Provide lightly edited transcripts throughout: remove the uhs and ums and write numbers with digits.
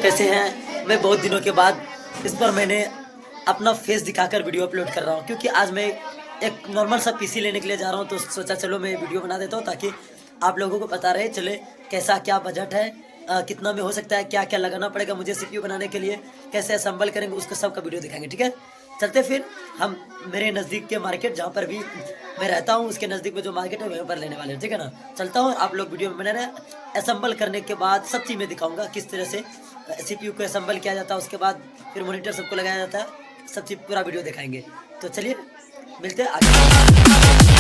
कैसे हैं? मैं बहुत दिनों के बाद इस पर मैंने अपना फेस दिखाकर वीडियो अपलोड कर रहा हूँ, क्योंकि आज मैं एक नॉर्मल सा पीसी लेने के लिए जा रहा हूँ, तो सोचा चलो मैं वीडियो बना देता हूँ ताकि आप लोगों को पता रहे चले कैसा क्या बजट है, कितना में हो सकता है, क्या क्या लगाना पड़ेगा मुझे सीपीयू बनाने के लिए, कैसे असेंबल करेंगे, उसका सब का वीडियो दिखाएंगे। ठीक है, चलते फिर हम मेरे नज़दीक के मार्केट जहाँ पर भी मैं रहता हूँ उसके नज़दीक में जो मार्केट है वहीं पर लेने वाले हैं। ठीक है ना, चलता हूँ, आप लोग वीडियो में बने रहे। असेंबल करने के बाद सब चीज़ मैं दिखाऊंगा किस तरह से सीपीयू को असेंबल किया जाता है, उसके बाद फिर मॉनिटर सबको लगाया जाता है, सब चीज़ पूरा वीडियो दिखाएंगे। तो चलिए मिलते हैं आगे।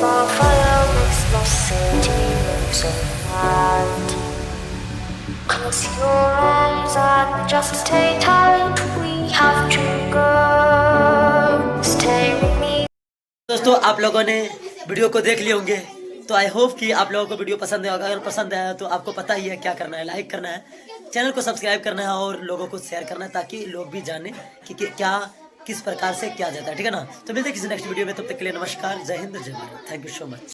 Far fireworks, lost city moves around. Close your eyes and just stay tight. We have to go. Stay with me. दोस्तों आप लोगों ने वीडियो को देख लिए होंगे, तो आई होप कि आप लोगों को वीडियो पसंद आएगा। अगर पसंद आया तो आपको पता ही है क्या करना है, लाइक करना है, चैनल को सब्सक्राइब करना है और लोगों को शेयर करना है ताकि लोग भी जाने कि क्या किस प्रकार से क्या जाता है, ठीक है ना। तो मिलते हैं किसी नेक्स्ट वीडियो में, तब तक के लिए नमस्कार, जय हिंद, जय Bharat, thank you so much.